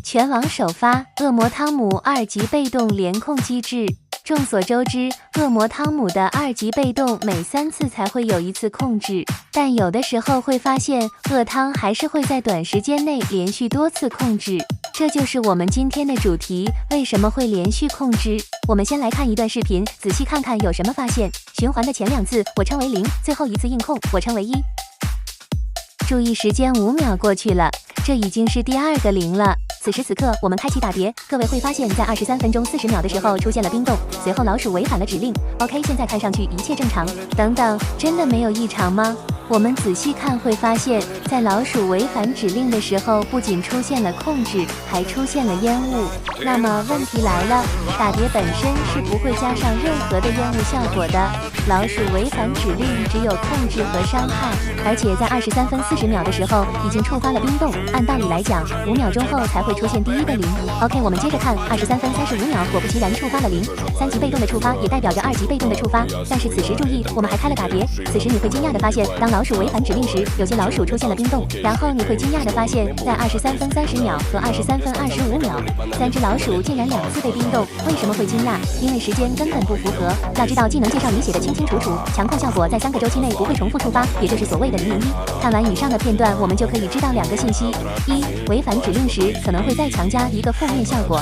全网首发恶魔汤姆2级被动连控机制。众所周知，恶魔汤姆的2级被动每3次才会有1次控制，但有的时候会发现恶汤还是会在短时间内连续多次控制。这就是我们今天的主题，为什么会连续控制？我们先来看一段视频，仔细看看有什么发现。循环的前2次我称为0，最后1次硬控我称为1。注意时间5秒过去了，这已经是第2个0了。此时此刻，我们开启打碟，各位会发现，在23分钟40秒的时候出现了冰冻，随后老鼠违反了指令。OK， 现在看上去一切正常。等等，真的没有异常吗？我们仔细看会发现，在老鼠违反指令的时候，不仅出现了控制，还出现了烟雾。那么问题来了，打碟本身是不会加上任何的烟雾效果的。老鼠违反指令只有控制和伤害，而且在23分40秒的时候已经触发了冰冻。按道理来讲，5秒钟后才会出现第1个0。OK， 我们接着看23分35秒，果不其然触发了0。3级被动的触发也代表着2级被动的触发，但是此时注意，我们还开了打碟。此时你会惊讶的发现，当老鼠违反指令时，有些老鼠出现了冰冻，然后你会惊讶的发现，在23分30秒和23分25秒，3只老鼠竟然2次被冰冻。为什么会惊讶？因为时间根本不符合。要知道，技能介绍里写的清清楚楚，强控效果在3个周期内不会重复触发，也就是所谓的001。看完以上的片段，我们就可以知道2个信息：一、违反指令时可能会再强加一个负面效果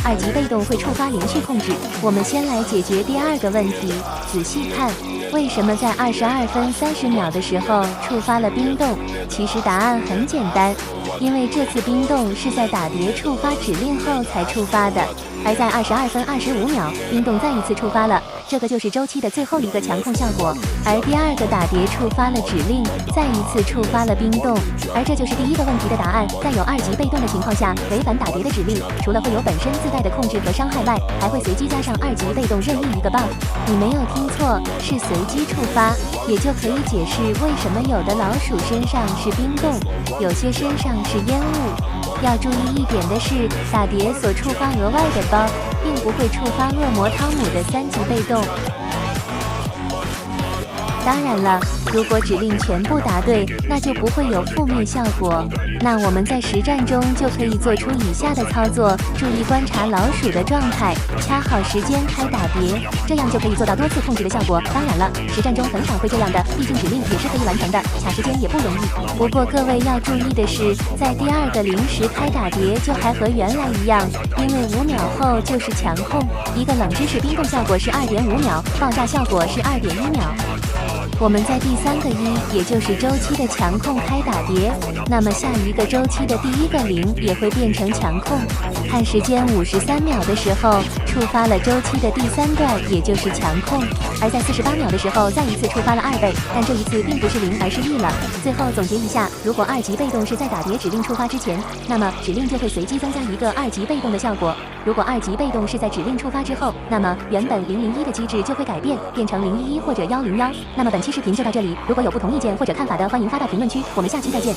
；2级被动会触发连续控制。我们先来解决第2个问题，仔细看。为什么在22分30秒的时候触发了冰冻？其实答案很简单，因为这次冰冻是在打碟触发指令后才触发的，而在22分25秒，冰冻再一次触发了，这个就是周期的最后一个强控效果。而第2个打碟触发了指令，再一次触发了冰冻，而这就是第1个问题的答案。在有2级被动的情况下，违反打碟的指令，除了会有本身自带的控制和伤害外，还会随机加上2级被动任意一个 buff。你没有听错，是随机触发，也就可以解释为什么有的老鼠身上是冰冻，有些身上是烟雾。要注意一点的是，打碟所触发额外的 buff， 并不会触发恶魔汤姆的3级被动。当然了，如果指令全部答对，那就不会有负面效果。那我们在实战中就可以做出以下的操作，注意观察老鼠的状态，掐好时间开打碟，这样就可以做到多次控制的效果。当然了，实战中很少会这样的，毕竟指令也是可以完成的，卡时间也不容易。不过各位要注意的是，在第2个0时开打碟就还和原来一样，因为5秒后就是强控，一个冷知识，冰冻效果是2.5秒，爆炸效果是2.1秒。我们在第3个1，也就是周期的强控开打碟，那么下一个周期的第1个0也会变成强控。看时间53秒的时候，触发了周期的第3段，也就是强控。而在48秒的时候，再一次触发了2倍，但这一次并不是0，而是1了。最后总结一下，如果2级被动是在打碟指令触发之前，那么指令就会随机增加一个2级被动的效果。如果2级被动是在指令触发之后，那么原本001的机制就会改变，变成011或者101。那么本期视频就到这里，如果有不同意见或者看法的，欢迎发到评论区，我们下期再见。